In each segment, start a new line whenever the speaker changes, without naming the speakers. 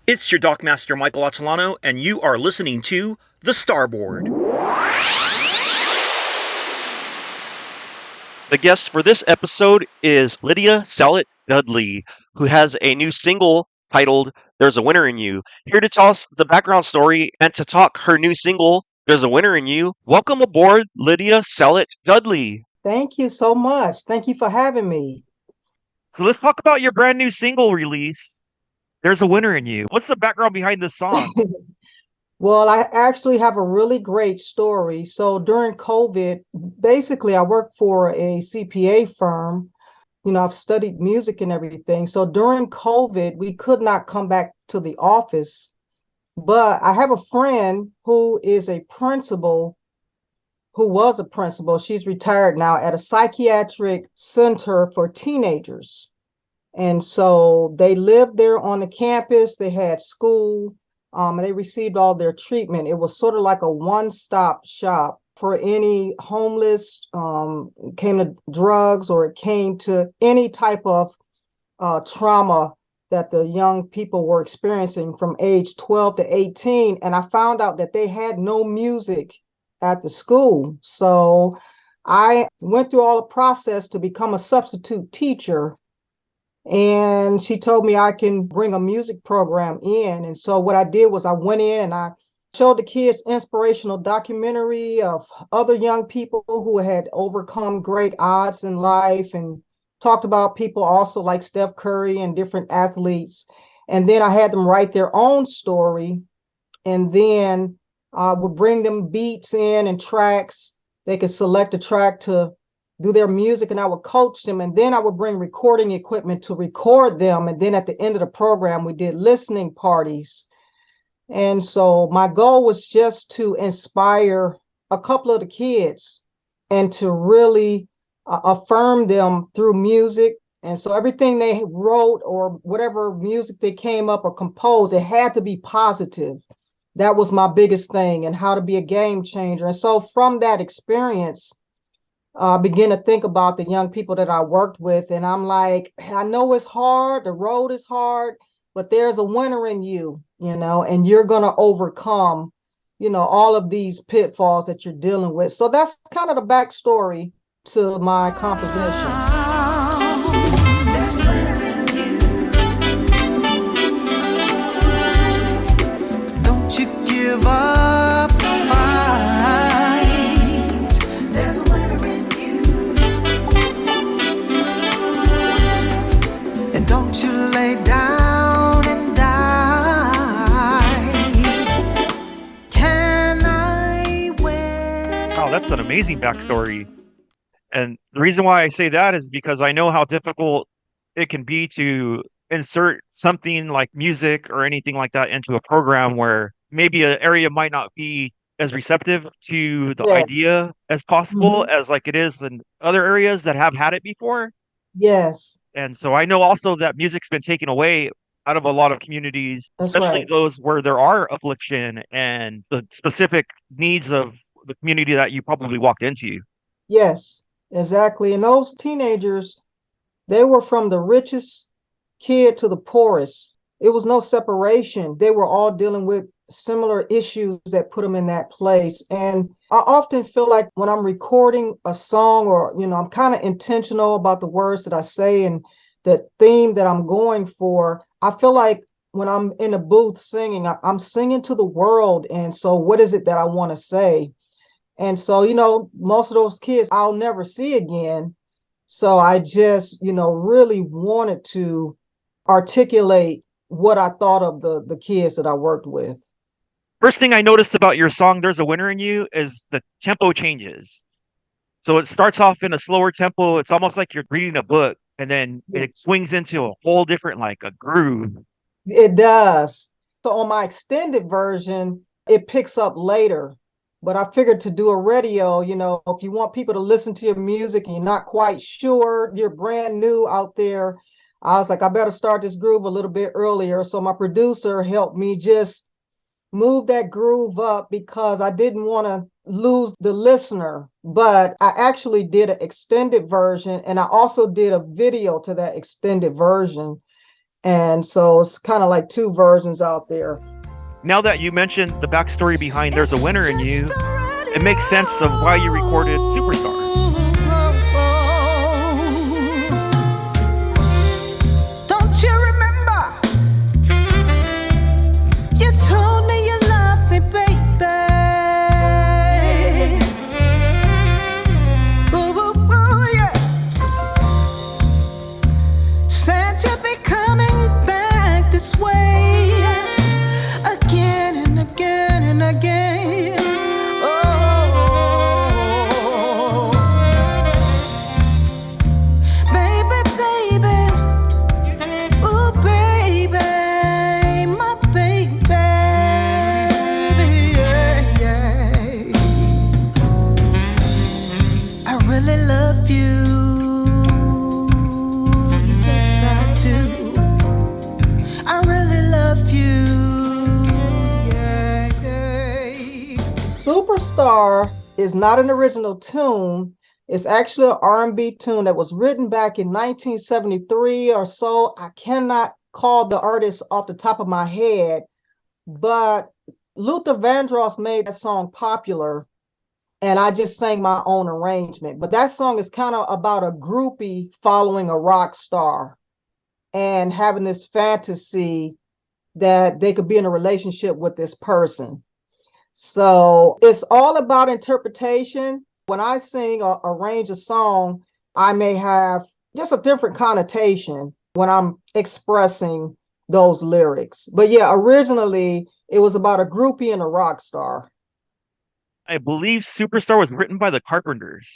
It's your Dockmaster Michael Atilano, and you are listening to the Starboard. The guest for this episode is Lydia Salett Dudley, who has a new single titled There's a Winner in You. Here to tell us the background story and to talk her new single, There's a Winner in You. Welcome aboard, Lydia Salett Dudley.
Thank you so much. Thank you for having me.
So let's talk about your brand new single release, There's a Winner in You. What's the background behind this song?
Well, I actually have a really great story. So during COVID, basically, I worked for a CPA firm. I've studied music and everything. So during COVID, we could not come back to the office. But I have a friend who is a principal, who was a principal. She's retired now at a psychiatric center for teenagers. And so they lived there on the campus. They had school. They received all their treatment. It was sort of like a one-stop shop for any homeless, came to drugs, or it came to any type of trauma that the young people were experiencing from age 12 to 18. And I found out that they had no music at the school. So I went through all the process to become a substitute teacher. And she told me I can bring a music program in. And so what I did was I went in and I showed the kids inspirational documentary of other young people who had overcome great odds in life, and talked about people also like Steph Curry and different athletes. And then I had them write their own story. And then I would bring them beats in and tracks. They could select a track to do their music, and I would coach them. And then I would bring recording equipment to record them. And then at the end of the program, we did listening parties. And so my goal was just to inspire a couple of the kids and to really affirm them through music. And so everything they wrote or whatever music they came up or composed, it had to be positive. That was my biggest thing, and how to be a game changer. And so from that experience, begin to think about the young people that I worked with. And I'm like, I know it's hard. The road is hard, but there's a winner in you, and you're going to overcome, all of these pitfalls that you're dealing with. So that's kind of the backstory to my composition.
Don't you give up the fight. There's a winner in you. And don't you lay down and die. Can I win?
Wow, that's an amazing backstory. And the reason why I say that is because I know how difficult it can be to insert something like music or anything like that into a program where maybe an area might not be as receptive to the
Yes.
idea as possible as like it is in other areas that have had it before.
Yes,
And so I know also that music's been taken away out of a lot of communities,
that's
especially
right.
those where there are affliction and the specific needs of the community that you probably walked into.
Yes, exactly. And those teenagers, they were from the richest kid to the poorest. It was no separation. They were all dealing with similar issues that put them in that place. And I often feel like when I'm recording a song, or, I'm kind of intentional about the words that I say and the theme that I'm going for. I feel like when I'm in a booth singing, I'm singing to the world. And so what is it that I want to say? And so, most of those kids I'll never see again. So I just, really wanted to articulate what I thought of the kids that I worked with.
First thing I noticed about your song, There's a Winner in You, is the tempo changes. So it starts off in a slower tempo. It's almost like you're reading a book, and then it swings into a whole different, like a groove.
It does. So on my extended version, it picks up later. But I figured to do a radio, if you want people to listen to your music and you're not quite sure, you're brand new out there, I was like, I better start this groove a little bit earlier. So my producer helped me just move that groove up because I didn't want to lose the listener. But I actually did an extended version, and I also did a video to that extended version. And so it's kind of like two versions out there.
Now that you mentioned the backstory behind There's a Winner in You, it makes sense of why you recorded Superstar.
Don't you remember? You told me you loved me, baby. Ooh, ooh, ooh, yeah. Said you'd be coming back this way again and again and again. Oh, baby, baby. Ooh, baby, my baby, yeah. I really love you. Yes, I do. I really love you. Yeah, yeah.
Superstar is not an original tune. It's actually an R&B tune that was written back in 1973 or so. I cannot call the artist off the top of my head, but Luther Vandross made that song popular, and I just sang my own arrangement. But that song is kind of about a groupie following a rock star and having this fantasy that they could be in a relationship with this person. So it's all about interpretation. When I sing or arrange a song, I may have just a different connotation when I'm expressing those lyrics. But yeah, originally it was about a groupie and a rock star.
I believe Superstar was written by the Carpenters,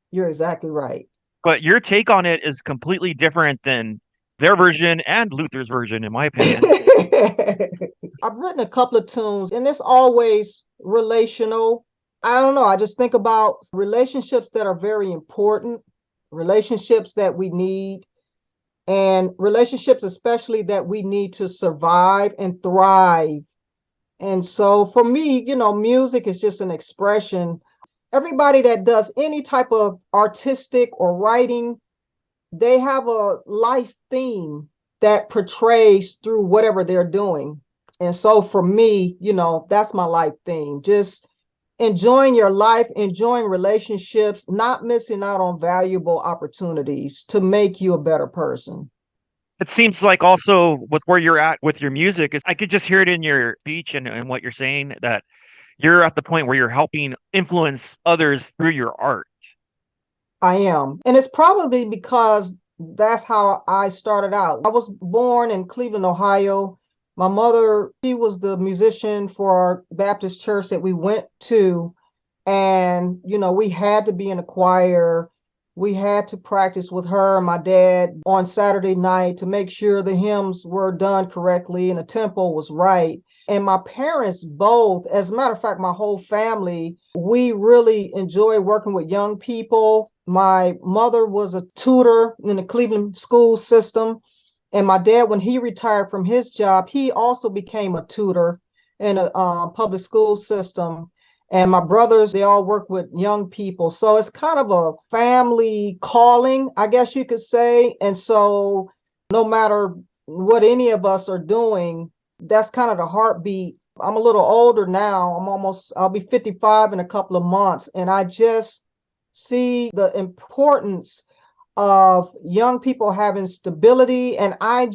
You're exactly right.
but your take on it is completely different than their version and Luther's version, in my opinion.
I've written a couple of tunes, and it's always relational. I don't know. I just think about relationships that are very important, relationships that we need, and relationships especially that we need to survive and thrive. And so for me, music is just an expression. Everybody that does any type of artistic or writing, they have a life theme that portrays through whatever they're doing. And so for me, that's my life theme. Just enjoying your life, enjoying relationships, not missing out on valuable opportunities to make you a better person.
It seems like also with where you're at with your music, I could just hear it in your speech and what you're saying, that you're at the point where you're helping influence others through your art.
I am. And it's probably because that's how I started out. I was born in Cleveland, Ohio. My mother, she was the musician for our Baptist church that we went to. And, we had to be in a choir. We had to practice with her and my dad on Saturday night to make sure the hymns were done correctly and the tempo was right. And my parents both, as a matter of fact, my whole family, we really enjoy working with young people. My mother was a tutor in the Cleveland school system. And my dad, when he retired from his job, he also became a tutor in a public school system. And my brothers, they all work with young people. So it's kind of a family calling, I guess you could say. And so no matter what any of us are doing, that's kind of the heartbeat. I'm a little older now. I'll be 55 in a couple of months. And I just see the importance of young people having stability. And I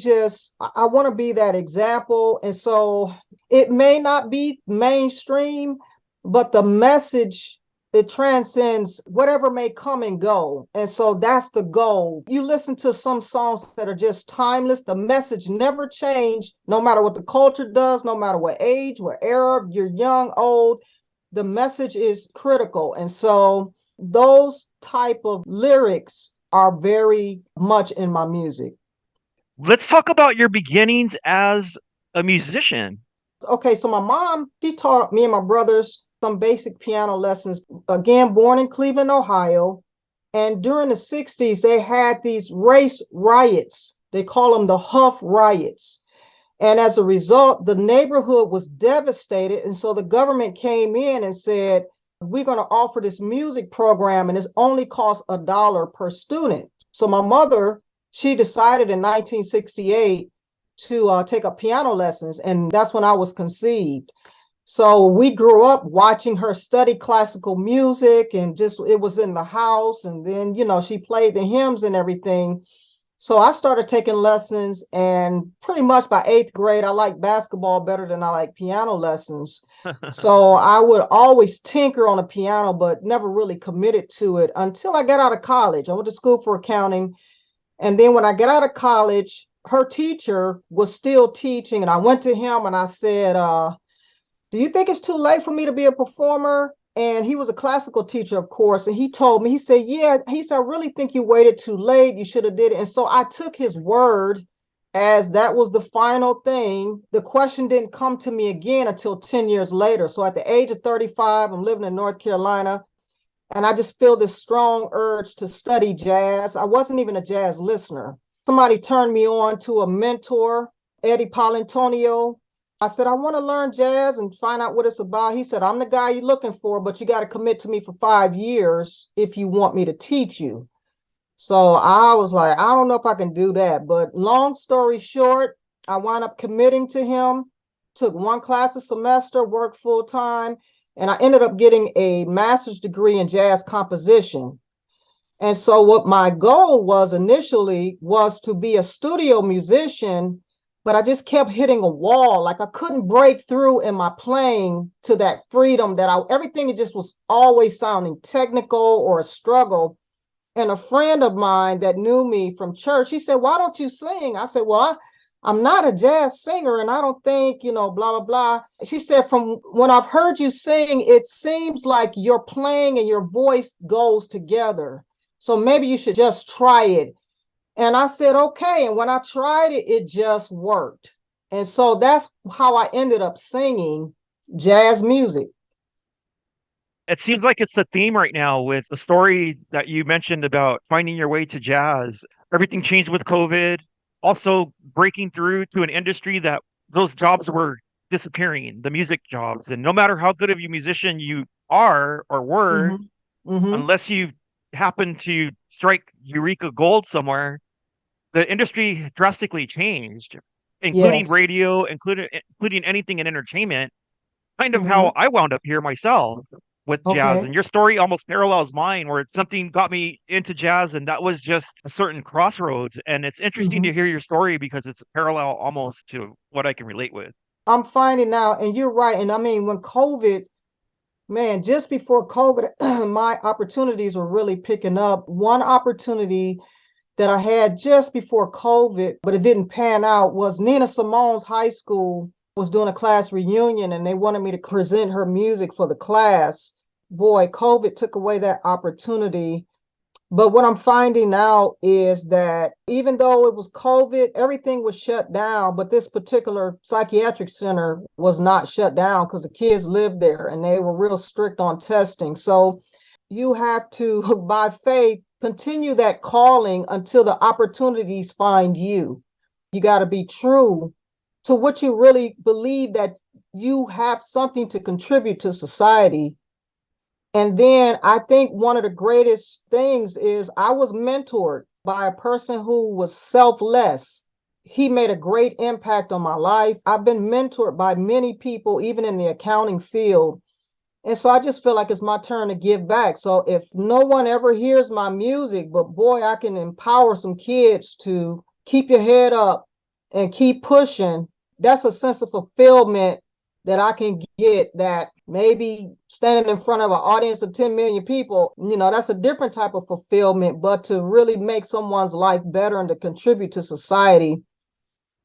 want to be that example. And so it may not be mainstream, but the message, it transcends whatever may come and go. And so that's the goal. You listen to some songs that are just timeless. The message never changed, no matter what the culture does, no matter what age, what era, you're young, old, the message is critical. And so those type of lyrics are very much in my music.
Let's talk about your beginnings as a musician.
Okay, so my mom, she taught me and my brothers some basic piano lessons. Again, born in Cleveland, Ohio. And during the 60s, they had these race riots. They call them the Huff riots. And as a result, the neighborhood was devastated. And so the government came in and said, we're going to offer this music program, and it's only costs $1 per student. So my mother, she decided in 1968 to take up piano lessons, and that's when I was conceived. So we grew up watching her study classical music, and just it was in the house. And then, she played the hymns and everything. So I started taking lessons, and pretty much by eighth grade, I liked basketball better than I liked piano lessons. So I would always tinker on a piano, but never really committed to it until I got out of college. I went to school for accounting. And then when I got out of college, her teacher was still teaching. And I went to him and I said, do you think it's too late for me to be a performer? And he was a classical teacher, of course. And he told me, he said, yeah, he said, I really think you waited too late. You should have did it. And so I took his word as that was the final thing. The question didn't come to me again until 10 years later. So at the age of 35, I'm living in North Carolina. And I just feel this strong urge to study jazz. I wasn't even a jazz listener. Somebody turned me on to a mentor, Eddie Palantonio. I said, I want to learn jazz and find out what it's about. He said, I'm the guy you're looking for, but you got to commit to me for 5 years if you want me to teach you. So I was like, I don't know if I can do that. But long story short, I wound up committing to him, took one class a semester, worked full time, and I ended up getting a master's degree in jazz composition. And so what my goal was initially was to be a studio musician, but I just kept hitting a wall. Like I couldn't break through in my playing to that freedom that everything just was always sounding technical or a struggle. And a friend of mine that knew me from church, he said, why don't you sing? I said, well, I'm not a jazz singer and I don't think, blah, blah, blah. She said, from when I've heard you sing, it seems like your playing and your voice goes together. So maybe you should just try it. And I said, okay. And when I tried it, it just worked. And so that's how I ended up singing jazz music.
It seems like it's the theme right now with the story that you mentioned about finding your way to jazz. Everything changed with COVID. Also breaking through to an industry that those jobs were disappearing, the music jobs. And no matter how good of a musician you are or were, unless you happen to strike Eureka Gold somewhere, the industry drastically changed, including radio, including anything in entertainment. Kind of how I wound up here myself with jazz. And your story almost parallels mine, where something got me into jazz, and that was just a certain crossroads. And it's interesting to hear your story because it's a parallel almost to what I can relate with.
I'm finding out, and you're right. And I mean, when COVID, man, just before COVID, my opportunities were really picking up. One opportunity that I had just before COVID, but it didn't pan out, was Nina Simone's high school was doing a class reunion and they wanted me to present her music for the class. Boy, COVID took away that opportunity. But what I'm finding out is that even though it was COVID, everything was shut down, but this particular psychiatric center was not shut down because the kids lived there and they were real strict on testing. So you have to, by faith, continue that calling until the opportunities find you. You got to be true to what you really believe, that you have something to contribute to society. And then I think one of the greatest things is I was mentored by a person who was selfless. He made a great impact on my life. I've been mentored by many people, even in the accounting field. And so I just feel like it's my turn to give back. So if no one ever hears my music, but boy, I can empower some kids to keep your head up and keep pushing. That's a sense of fulfillment that I can get, that maybe standing in front of an audience of 10 million people, that's a different type of fulfillment. But to really make someone's life better and to contribute to society,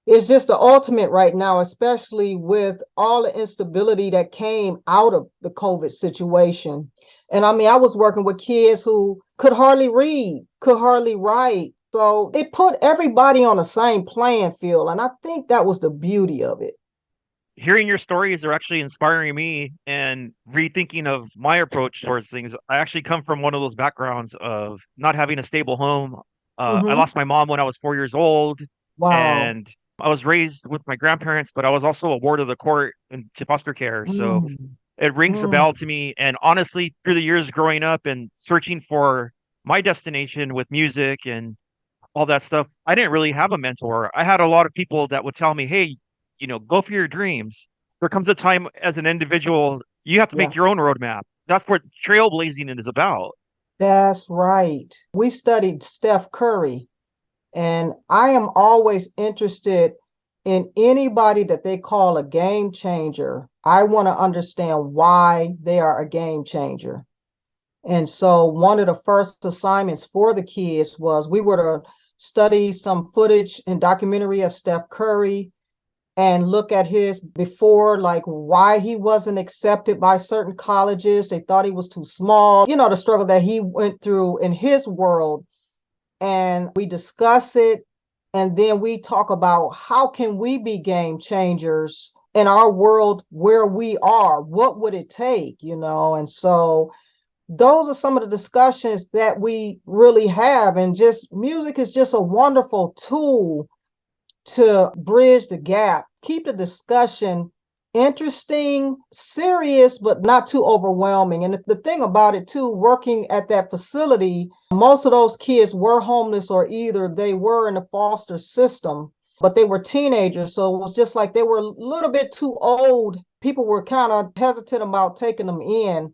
it's just the ultimate right now, especially with all the instability that came out of the COVID situation. And I mean, I was working with kids who could hardly read, could hardly write. So it put everybody on the same playing field. And I think that was the beauty of it.
Hearing your stories are actually inspiring me and rethinking of my approach towards things. I actually come from one of those backgrounds of not having a stable home. I lost my mom when I was 4 years old.
Wow.
And I was raised with my grandparents, but I was also a ward of the court into foster care. So it rings a bell to me. And honestly, through the years growing up and searching for my destination with music and all that stuff, I didn't really have a mentor. I had a lot of people that would tell me, hey, go for your dreams. There comes a time as an individual, you have to
Yeah,
make your own roadmap. That's what trailblazing is about.
that's right. We studied Steph Curry, and I am always interested in anybody that they call a game changer. I want to understand why they are a game changer. And so one of the first assignments for the kids was we were to study some footage and documentary of Steph Curry and look at his before, like why he wasn't accepted by certain colleges. They thought he was too small, the struggle that he went through in his world. And we discuss it. And then we talk about how can we be game changers in our world where we are? What would it take? And so those are some of the discussions that we really have. And just music is just a wonderful tool to bridge the gap, keep the discussion interesting, serious, but not too overwhelming. And the thing about it too, working at that facility, most of those kids were homeless or either they were in the foster system, but they were teenagers. So it was just like they were a little bit too old. People were kind of hesitant about taking them in.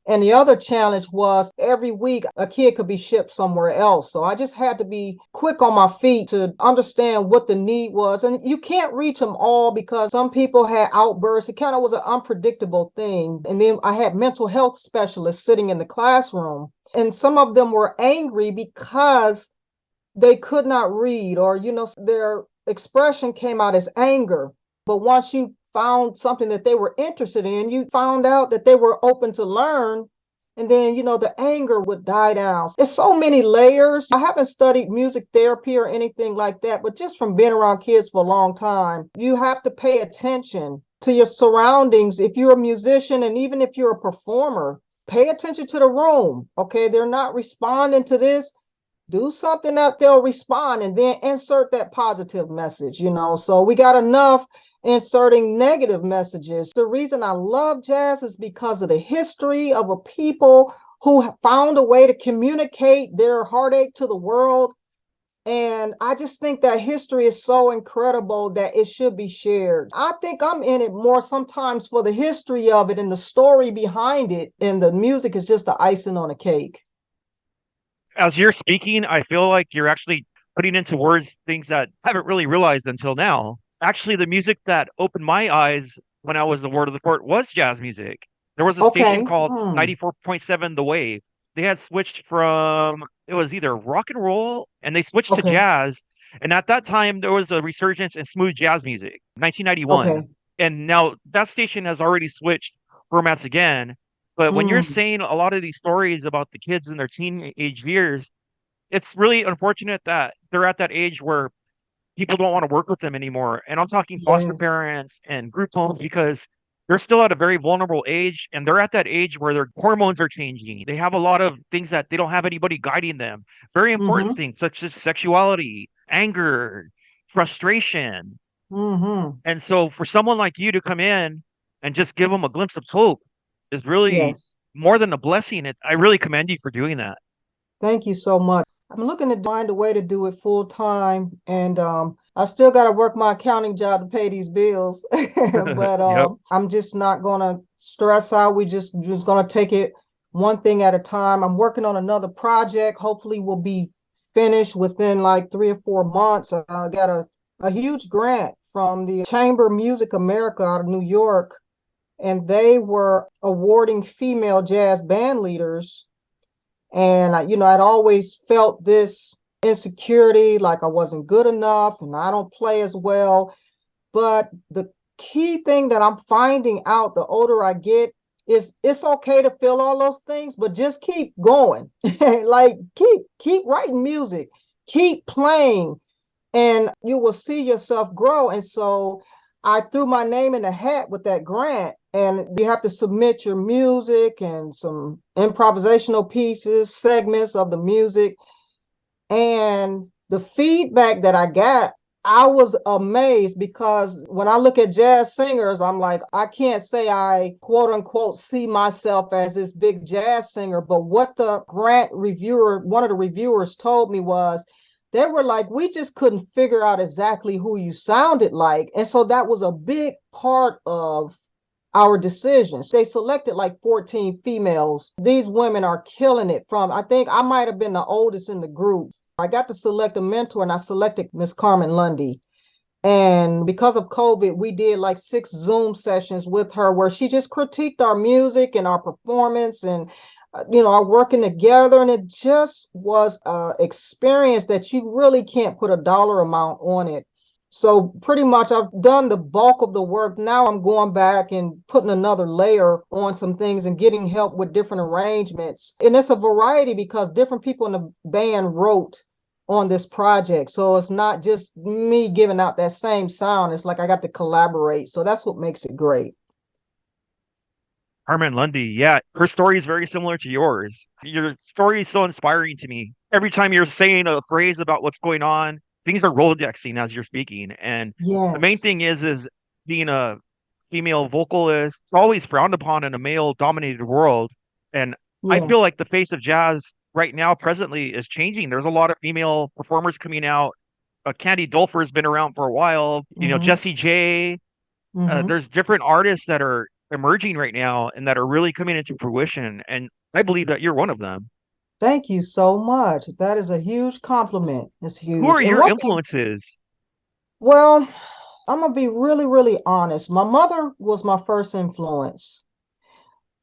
And the other challenge was every week a kid could be shipped somewhere else. So I just had to be quick on my feet to understand what the need was. And you can't reach them all because some people had outbursts. It kind of was an unpredictable thing. And then I had mental health specialists sitting in the classroom, and some of them were angry because they could not read, or, their expression came out as anger. But once you found something that they were interested in, you found out that they were open to learn. And then, the anger would die down. It's so many layers. I haven't studied music therapy or anything like that, but just from being around kids for a long time, you have to pay attention to your surroundings. If you're a musician and even if you're a performer, pay attention to the room. Okay, they're not responding to this. Do something that they'll respond, and then insert that positive message. So we got enough inserting negative messages. The reason I love jazz is because of the history of a people who found a way to communicate their heartache to the world. And I just think that history is so incredible that it should be shared. I think I'm in it more sometimes for the history of it and the story behind it, and the music is just the icing on a cake.
As you're speaking, I feel like you're actually putting into words things that I haven't really realized until now. Actually, the music that opened my eyes when I was the word of the court was jazz music. There was a station
Okay.
called 94.7 The Wave. They had switched from, it was either rock and roll, and they switched to
Okay.
jazz. And at that time, there was a resurgence in smooth jazz music, 1991.
Okay.
And now that station has already switched formats again. But when you're
Mm,
saying a lot of these stories about the kids in their teenage years, it's really unfortunate that they're at that age where people don't want to work with them anymore. And I'm talking foster
yes.
parents and group homes because they're still at a very vulnerable age, and they're at that age where their hormones are changing. They have a lot of things that they don't have anybody guiding them. Very important
Mm-hmm.
things such as sexuality, anger, frustration.
Mm-hmm.
And so for someone like you to come in and just give them a glimpse of hope is really
Yes.
more than a blessing. I really commend you for doing that.
Thank you so much. I'm looking to find a way to do it full time, and I still got to work my accounting job to pay these bills. But
Yep.
I'm just not gonna stress out. We just gonna take it one thing at a time. I'm working on another project. Hopefully, we'll be finished within like 3 or 4 months. I got a huge grant from the Chamber of Music America out of New York, and they were awarding female jazz band leaders. And I'd always felt this insecurity, like I wasn't good enough and I don't play as well. But the key thing that I'm finding out the older I get is it's okay to feel all those things, but just keep going. Like keep writing music, keep playing, and you will see yourself grow. And so I threw my name in the hat with that grant, and you have to submit your music and some improvisational pieces, segments of the music. And the feedback that I got, I was amazed, because when I look at jazz singers, I'm like, I can't say I quote unquote see myself as this big jazz singer. But what the grant reviewer, one of the reviewers told me was, They were like, we just couldn't figure out exactly who you sounded like. And so that was a big part of our decisions. They selected like 14 females. These women are killing it. From, I think I might have been the oldest in the group. I got to select a mentor, and I selected Miss Carmen Lundy. And because of COVID, we did like 6 Zoom sessions with her where she just critiqued our music and our performance and, our working together. And it just was an experience that you really can't put a dollar amount on it. So pretty much I've done the bulk of the work. Now I'm going back and putting another layer on some things and getting help with different arrangements. And it's a variety because different people in the band wrote on this project. So it's not just me giving out that same sound. It's like I got to collaborate. So that's what makes it great.
Carmen Lundy, yeah, her story is very similar to yours. Your story is so inspiring to me. Every time you're saying a phrase about what's going on, things are Rolodexing as you're speaking. And the main
Yes.
thing is being a female vocalist, it's always frowned upon in a male dominated world. And I
Yeah.
feel like the face of jazz right now, presently, is changing. There's a lot of female performers coming out. Candy Dulfer has been around for a while.
Mm-hmm.
Jessie J.
Mm-hmm.
There's different artists that are emerging right now and that are really coming into fruition. And I believe that you're one of them.
Thank you so much. That is a huge compliment. It's
Who are
huge. And
your
one thing,
influences?
well, I'm gonna be really, really honest. My mother was my first influence.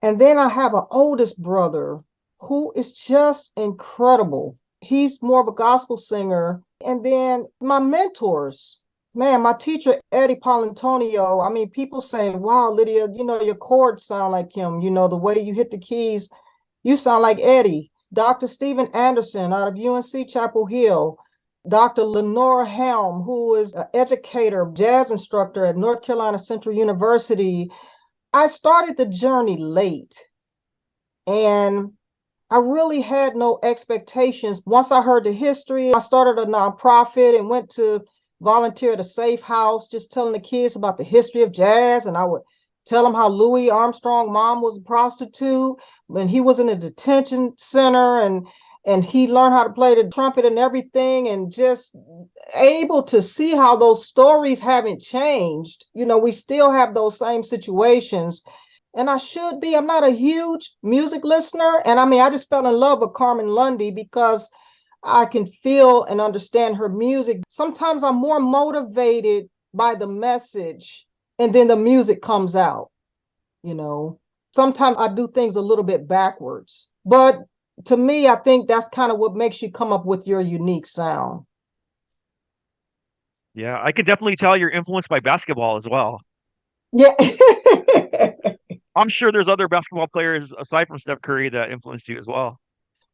And then I have an oldest brother who is just incredible. He's more of a gospel singer. And then my mentors, man, my teacher, Eddie Palantonio. I mean, people saying, wow, Lydia, your chords sound like him. The way you hit the keys, you sound like Eddie. Dr. Stephen Anderson out of UNC Chapel Hill. Dr. Lenora Helm, who is an educator, jazz instructor at North Carolina Central University. I started the journey late, and I really had no expectations. Once I heard the history, I started a nonprofit and went to volunteer at a safe house, just telling the kids about the history of jazz. And I would tell them how Louis Armstrong's mom was a prostitute and he was in a detention center, and he learned how to play the trumpet and everything, and just able to see how those stories haven't changed. We still have those same situations. And I'm not a huge music listener. And I mean, I just fell in love with Carmen Lundy because I can feel and understand her music. Sometimes I'm more motivated by the message and then the music comes out, you know. Sometimes I do things a little bit backwards. But to me, I think that's kind of what makes you come up with your unique sound.
Yeah, I can definitely tell you're influenced by basketball as well.
Yeah.
I'm sure there's other basketball players aside from Steph Curry that influenced you as well.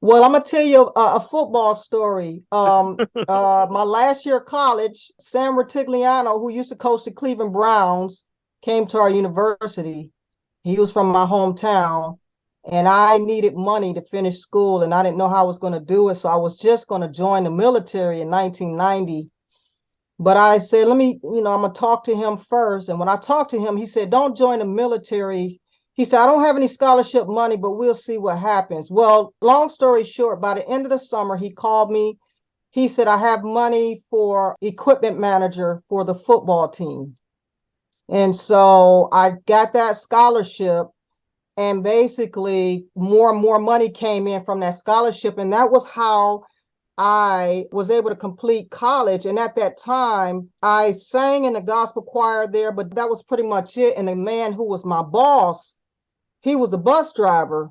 Well, I'm gonna tell you a football story. My last year of college, Sam Ratigliano, who used to coach the Cleveland Browns, came to our university. He was from my hometown, and I needed money to finish school, and I didn't know how I was going to do it. So I was just going to join the military in 1990. But I said, I'm going to talk to him first. And when I talked to him, he said, don't join the military. He said, I don't have any scholarship money, but we'll see what happens. Well, long story short, by the end of the summer, he called me. He said, I have money for equipment manager for the football team. And so I got that scholarship, and basically more and more money came in from that scholarship. And that was how I was able to complete college. And at that time, I sang in the gospel choir there, but that was pretty much it. And the man who was my boss, he was the bus driver.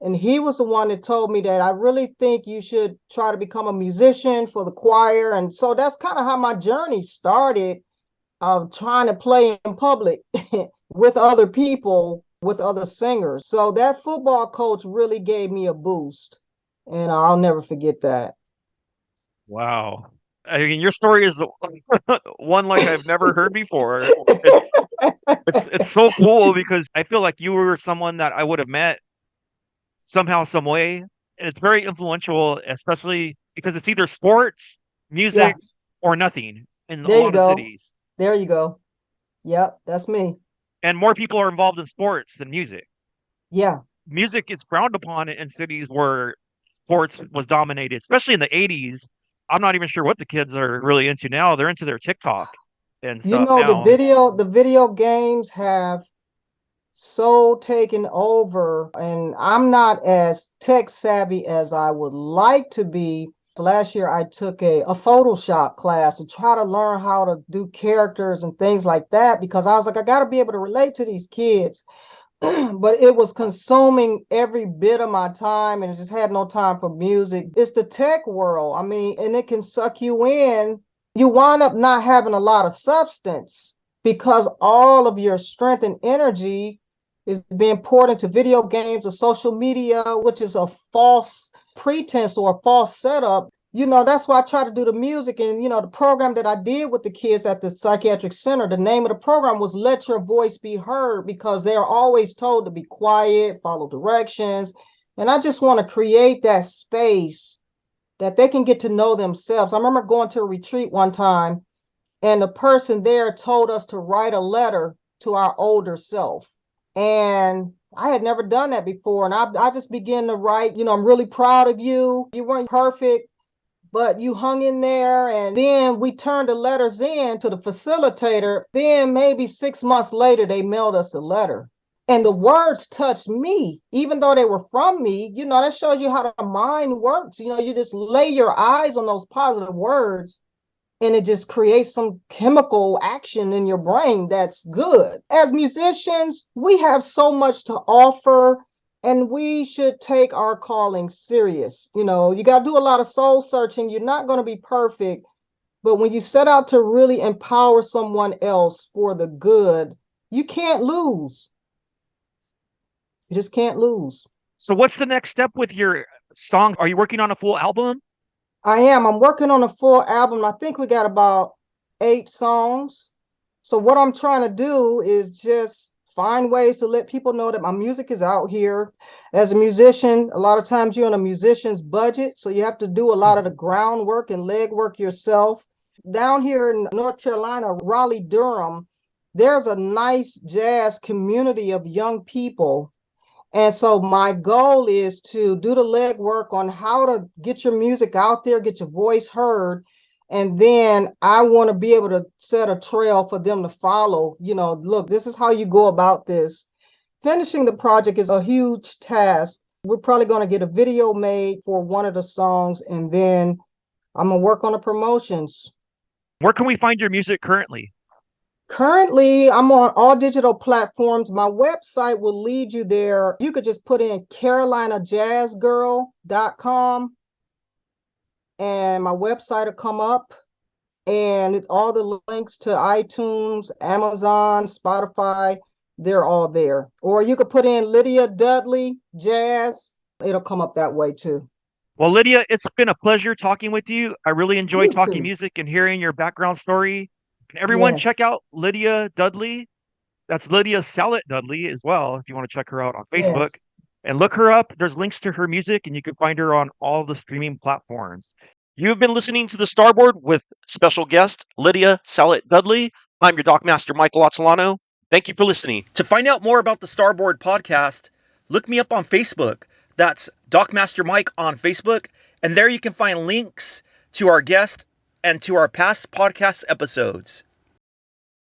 And he was the one that told me that I really think you should try to become a musician for the choir. And so that's kind of how my journey started, of trying to play in public with other people, with other singers. So that football coach really gave me a boost. And I'll never forget that.
Wow. I mean, your story is one like I've never heard before. It's so cool because I feel like you were someone that I would have met somehow, some way. And it's very influential, especially because it's either sports, music,
Yeah,
or nothing in a
there you
lot of
go.
cities.
There you go. Yep, that's me.
And more people are involved in sports than music.
Yeah.
Music is frowned upon in cities where sports was dominated, especially in the 80s. I'm not even sure what the kids are really into now. They're into their TikTok and
You
stuff
know,
now.
the video games have so taken over, and I'm not as tech savvy as I would like to be. Last year, I took a Photoshop class to try to learn how to do characters and things like that because I was like, I got to be able to relate to these kids. But it was consuming every bit of my time and I just had no time for music. It's the tech world. I mean, and it can suck you in. You wind up not having a lot of substance because all of your strength and energy is being poured into video games or social media, which is a false pretense or a false setup. That's why I try to do the music. And, the program that I did with the kids at the psychiatric center, the name of the program was Let Your Voice Be Heard, because they are always told to be quiet, follow directions. And I just want to create that space that they can get to know themselves. I remember going to a retreat one time, and the person there told us to write a letter to our older self. And I had never done that before. And I just began to write, I'm really proud of you. You weren't perfect, but you hung in there. And then we turned the letters in to the facilitator. Then maybe 6 months later, they mailed us a letter. And the words touched me, even though they were from me. That shows you how the mind works. You just lay your eyes on those positive words, and it just creates some chemical action in your brain that's good. As musicians, we have so much to offer, and we should take our calling serious. You got to do a lot of soul searching. You're not going to be perfect, but when you set out to really empower someone else for the good, you can't lose. You just can't lose.
So what's the next step with your songs? Are you working on a full album?
I am. I'm working on a full album. I think we got about 8 songs. So what I'm trying to do is just find ways to let people know that my music is out here. As a musician, a lot of times you're on a musician's budget, so you have to do a lot of the groundwork and legwork yourself. Down here in North Carolina, Raleigh, Durham, there's a nice jazz community of young people. And so my goal is to do the legwork on how to get your music out there, get your voice heard. And then I want to be able to set a trail for them to follow. Look, this is how you go about this. Finishing the project is a huge task. We're probably going to get a video made for one of the songs, and then I'm going to work on the promotions.
Where can we find your music currently?
Currently, I'm on all digital platforms. My website will lead you there. You could just put in carolinajazzgirl.com and my website will come up, and all the links to iTunes, Amazon, Spotify, they're all there. Or you could put in Lydia Dudley Jazz. It'll come up that way too.
Well, Lydia, it's been a pleasure talking with you. I really enjoyed
You
talking
too.
music and hearing your background story. Can everyone
Yes.
check out Lydia Dudley? That's Lydia Salett Dudley as well, if you want to check her out on Facebook.
Yes.
And look her up. There's links to her music, and you can find her on all the streaming platforms.
You've been listening to the Starboard with special guest Lydia Salett Dudley. I'm your Dockmaster Michael Atilano. Thank you for listening. To find out more about the Starboard podcast, look me up on Facebook. That's Dockmaster Mike on Facebook. And there you can find links to our guest and to our past podcast episodes.